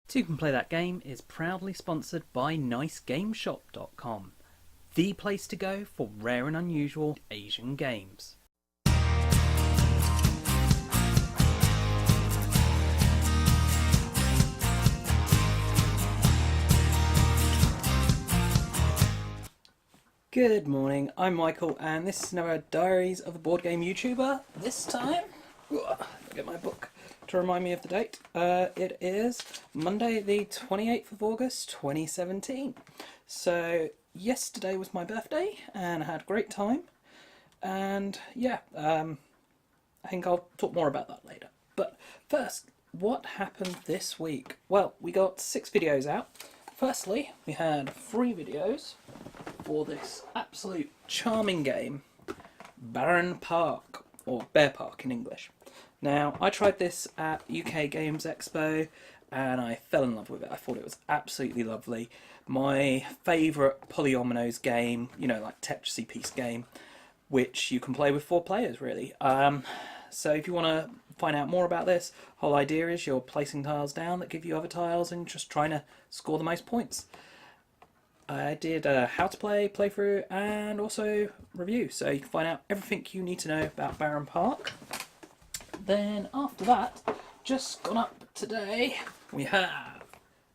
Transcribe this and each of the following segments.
Toucan Play That Game is proudly sponsored by NiceGameShop.com, the place to go for rare and unusual Asian games. Good morning, I'm Michael and this is another Diaries of a Board Game YouTuber. This time, I'll get my book to remind me of the date. It is Monday the 28th of August 2017. So yesterday was my birthday and I had a great time. And yeah, I think I'll talk more about that later. But first, what happened this week? Well, we got 6 videos out. Firstly, we had 3 videos for this absolute charming game, Barenpark, or Barenpark in English. Now, I tried this at UK Games Expo and I fell in love with it. I thought it was absolutely lovely. My favourite polyominoes game, you know, like Tetrisy piece game, which you can play with 4 players, really. So if you want to find out more about this, whole idea is you're placing tiles down that give you other tiles and just trying to score the most points. I did a how to play, playthrough, and also review, so you can find out everything you need to know about Barenpark. Then after that, just gone up today, we have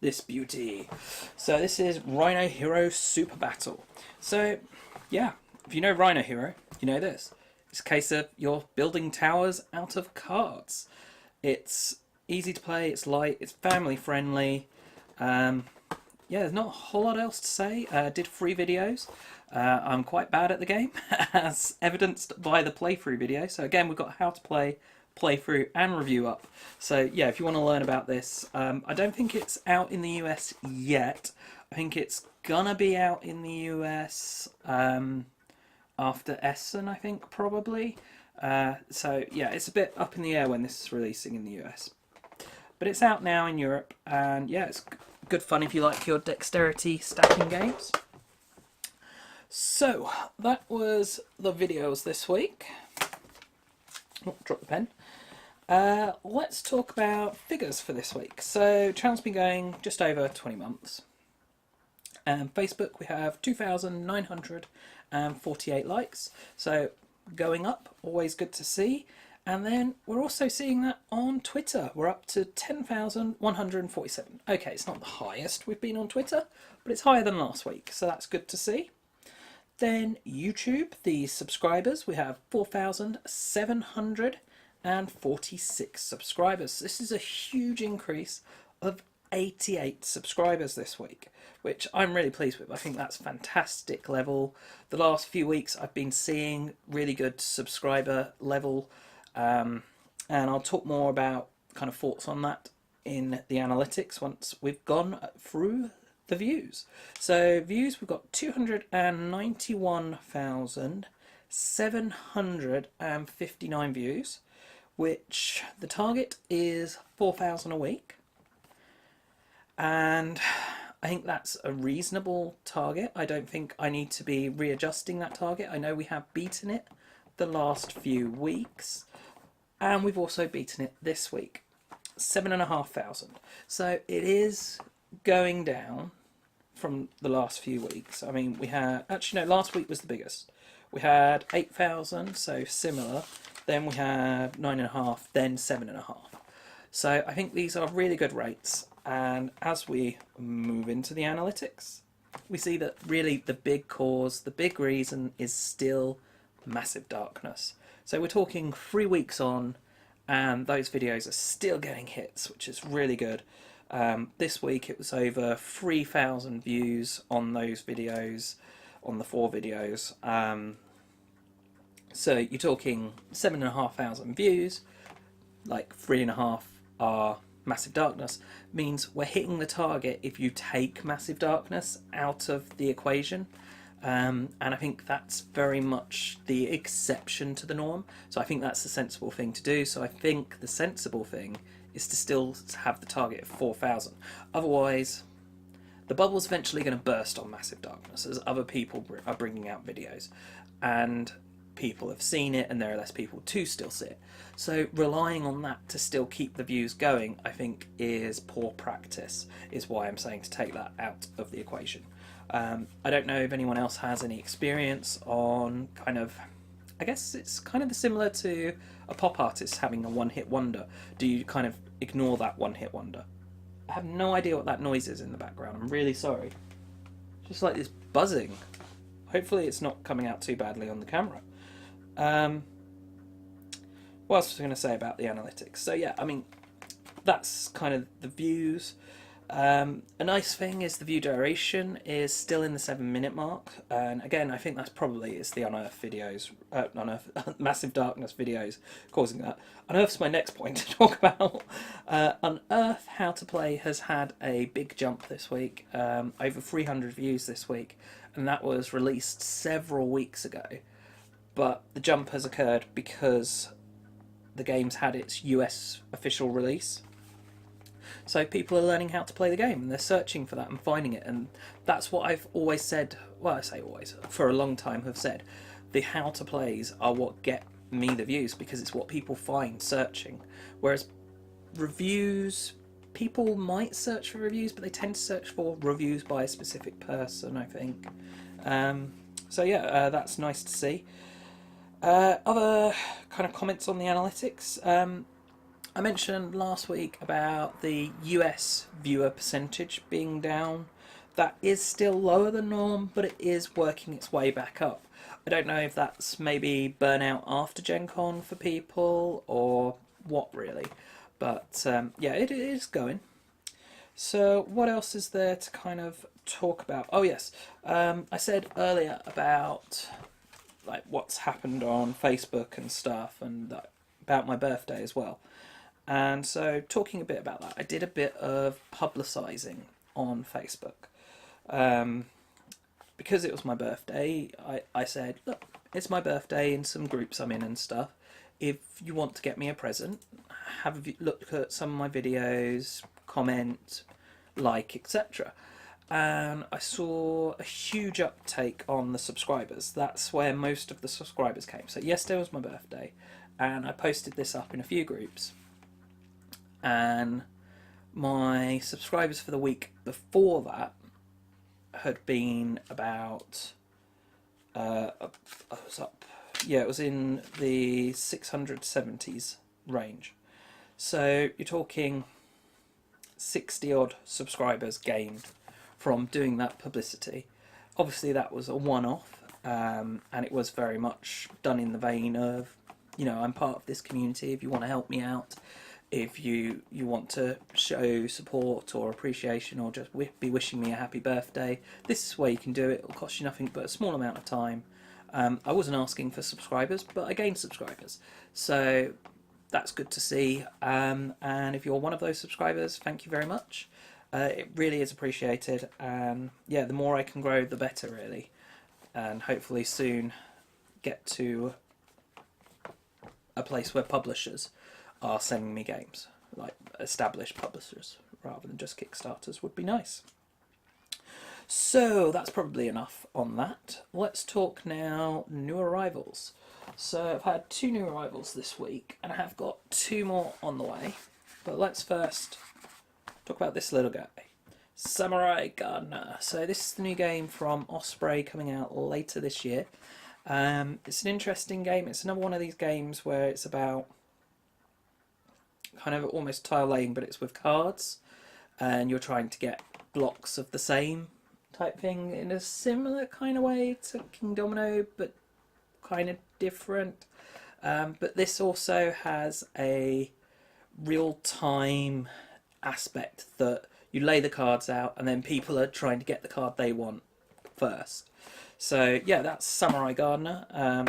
this beauty. So this is Rhino Hero Super Battle. So yeah, if you know Rhino Hero, you know this. It's a case of you're building towers out of cards. It's easy to play, it's light, it's family friendly. Yeah, there's not a whole lot else to say. Did 3 videos. I'm quite bad at the game, as evidenced by the playthrough video. So again, we've got how to play, playthrough, and review up. So yeah, if you want to learn about this, I don't think it's out in the US yet. I think it's gonna be out in the US after Essen, I think, probably. So yeah, it's a bit up in the air when this is releasing in the US. But it's out now in Europe, and yeah, it's good fun if you like your dexterity stacking games. So that was the videos this week. Oh, drop the pen. Let's talk about figures for this week. So channel's been going just over 20 months. Facebook, we have 2,948 likes, so going up, always good to see. And then we're also seeing that on Twitter. We're up to 10,147. Okay, it's not the highest we've been on Twitter, but it's higher than last week, so that's good to see. Then YouTube, the subscribers, we have 4,746 subscribers. This is a huge increase of 88 subscribers this week, which I'm really pleased with. I think that's a fantastic level. The last few weeks I've been seeing really good subscriber level. And I'll talk more about kind of thoughts on that in the analytics once we've gone through the views. So views, we've got 291,759 views, which the target is 4,000 a week. And I think that's a reasonable target. I don't think I need to be readjusting that target. I know we have beaten it the last few weeks, and we've also beaten it this week, 7,500. So it is going down from the last few weeks. I mean, we had, actually no, last week was the biggest. We had 8,000, so similar. Then we had 9,500, then 7,500. So I think these are really good rates. And as we move into the analytics, we see that really the big cause, the big reason is still massive darkness. So we're talking 3 weeks on and those videos are still getting hits, which is really good. This week it was over 3,000 views on those videos, on the 4 videos. So you're talking 7,500 views, like 3.5 are massive darkness. Means we're hitting the target if you take massive darkness out of the equation. And I think that's very much the exception to the norm. So I think that's the sensible thing to do. So I think the sensible thing is to still have the target of 4,000. Otherwise, the bubble's eventually going to burst on massive darkness as other people are bringing out videos. And people have seen it and there are less people to still see it. So relying on that to still keep the views going, I think, is poor practice, is why I'm saying to take that out of the equation. I don't know if anyone else has any experience on kind of, I guess it's kind of similar to a pop artist having a one-hit wonder. Do you kind of ignore that one-hit wonder? I have no idea what that noise is in the background. I'm really sorry. Just like this buzzing. Hopefully it's not coming out too badly on the camera. What else was I going to say about the analytics? So yeah, I mean, that's kind of the views. A nice thing is the view duration is still in the 7-minute mark, and again, I think that's probably it's the Unearth videos, Massive Darkness videos causing that. Unearth's my next point to talk about. Unearth How to Play has had a big jump this week, over 300 views this week, and that was released several weeks ago. But the jump has occurred because the game's had its US official release. So people are learning how to play the game and they're searching for that and finding it, and that's what I've always said, well I say always, for a long time have said, the how to plays are what get me the views because it's what people find searching. Whereas reviews, people might search for reviews but they tend to search for reviews by a specific person, I think. So yeah, that's nice to see. Other kind of comments on the analytics. I mentioned last week about the US viewer percentage being down. That is still lower than norm, but it is working its way back up. I don't know if that's maybe burnout after Gen Con for people or what really, but yeah, it is going. So what else is there to kind of talk about? Oh yes, I said earlier about like what's happened on Facebook and stuff, and about my birthday as well. And so talking a bit about that, I did a bit of publicising on Facebook. Because it was my birthday, I said, look, it's my birthday in some groups I'm in and stuff. If you want to get me a present, have a look at some of my videos, comment, like, etc. And I saw a huge uptake on the subscribers. That's where most of the subscribers came. So yesterday was my birthday, and I posted this up in a few groups. And my subscribers for the week before that had been about I was up, yeah, it was in the 670s range. So you're talking 60 odd subscribers gained from doing that publicity. Obviously that was a one-off, and it was very much done in the vein of, you know, I'm part of this community, if you want to help me out, if you want to show support or appreciation or just be wishing me a happy birthday, this is where you can do it. It'll cost you nothing but a small amount of time. I wasn't asking for subscribers, but I gained subscribers. So that's good to see. And if you're one of those subscribers, thank you very much. It really is appreciated. And yeah, the more I can grow, the better, really. And hopefully soon get to a place where publishers are sending me games, like established publishers rather than just Kickstarters would be nice. So that's probably enough on that. Let's talk now new arrivals. So I've had 2 new arrivals this week and I have got 2 more on the way, but let's first talk about this little guy, Samurai Gardener. So this is the new game from Osprey coming out later this year. It's an interesting game. It's another one of these games where it's about kind of almost tile laying, but it's with cards, and you're trying to get blocks of the same type thing in a similar kind of way to King Domino, but kind of different. But this also has a real-time aspect that you lay the cards out and then people are trying to get the card they want first. So yeah, that's Samurai Gardener.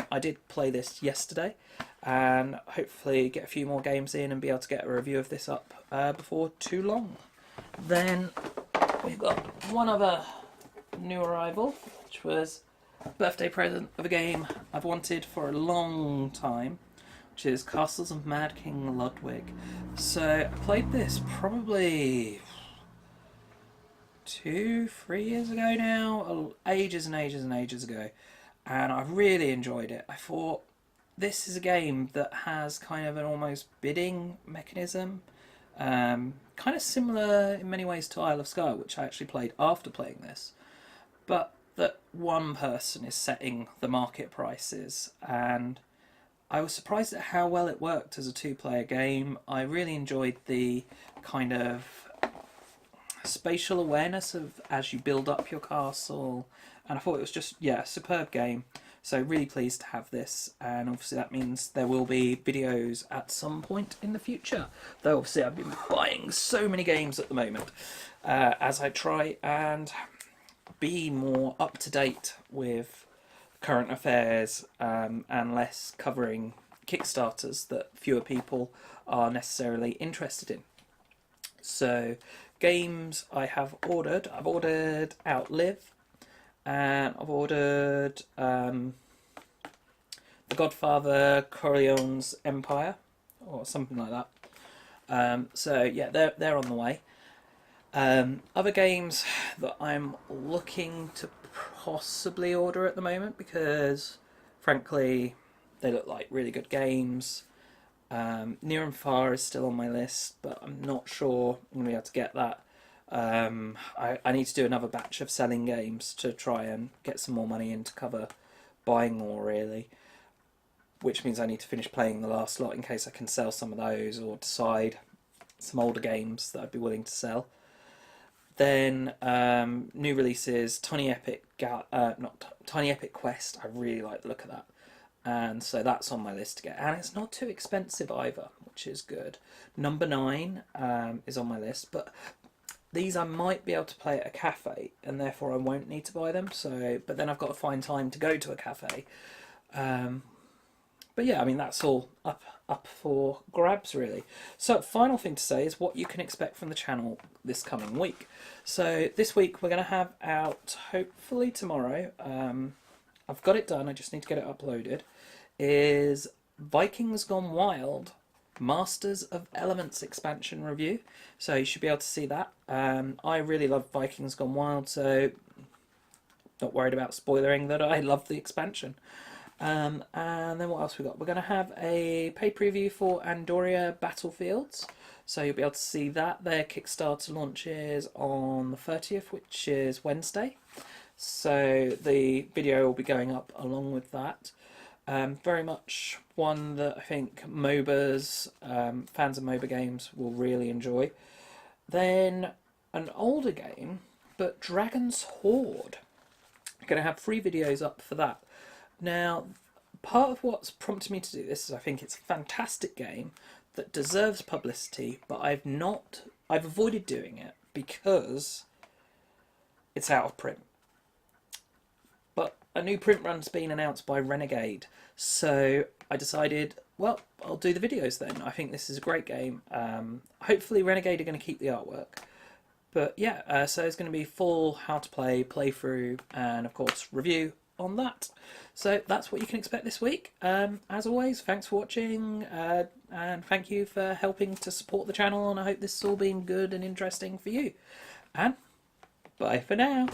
I did play this yesterday and hopefully get a few more games in and be able to get a review of this up before too long. Then we've got one other new arrival, which was a birthday present of a game I've wanted for a long time, which is Castles of Mad King Ludwig. So I played this probably 2-3 years ago now, ages and ages and ages ago, and I really enjoyed it. I thought this is a game that has kind of an almost bidding mechanism, kind of similar in many ways to Isle of Skye, which I actually played after playing this, but that one person is setting the market prices, and I was surprised at how well it worked as a two-player game. I really enjoyed the kind of spatial awareness of as you build up your castle, and I thought it was just, yeah, a superb game. So really pleased to have this, and obviously that means there will be videos at some point in the future. Though obviously I've been buying so many games at the moment as I try and be more up to date with current affairs and less covering Kickstarters that fewer people are necessarily interested in. So games I have ordered, I've ordered Outlive, and I've ordered The Godfather Corleone's Empire, or something like that. So yeah, they're on the way. Other games that I'm looking to possibly order at the moment, because frankly they look like really good games. Near and Far is still on my list, but I'm not sure I'm going to be able to get that. I need to do another batch of selling games to try and get some more money in to cover buying more, really. Which means I need to finish playing the last lot in case I can sell some of those, or decide some older games that I'd be willing to sell. Then new releases, Tiny Epic Quest. I really like the look of that, and so that's on my list to get. And it's not too expensive either, which is good. Number 9 is on my list, but these I might be able to play at a cafe, and therefore I won't need to buy them. So, but then I've got to find time to go to a cafe. But yeah, I mean, that's all up for grabs, really. So final thing to say is what you can expect from the channel this coming week. So this week we're going to have out, hopefully tomorrow, I've got it done, I just need to get it uploaded, is Vikings Gone Wild Masters of Elements expansion review. So you should be able to see that. I really love Vikings Gone Wild, so not worried about spoiling that I love the expansion. And then what else we got? We're going to have a pay preview for Andoria Battlefields, so you'll be able to see that. Their Kickstarter launches on the 30th, which is Wednesday, so the video will be going up along with that. Very much one that I think MOBAs, fans of MOBA games will really enjoy. Then an older game, but Dragon's Horde. I'm going to have 3 videos up for that. Now, part of what's prompted me to do this is I think it's a fantastic game that deserves publicity, but I've avoided doing it because it's out of print. But a new print run's been announced by Renegade, so I decided, well, I'll do the videos then. I think this is a great game. Hopefully Renegade are going to keep the artwork. But yeah, so it's going to be full how to play, playthrough, and of course review on that. So that's what you can expect this week. As always, thanks for watching, and thank you for helping to support the channel, and I hope this has all been good and interesting for you. And bye for now.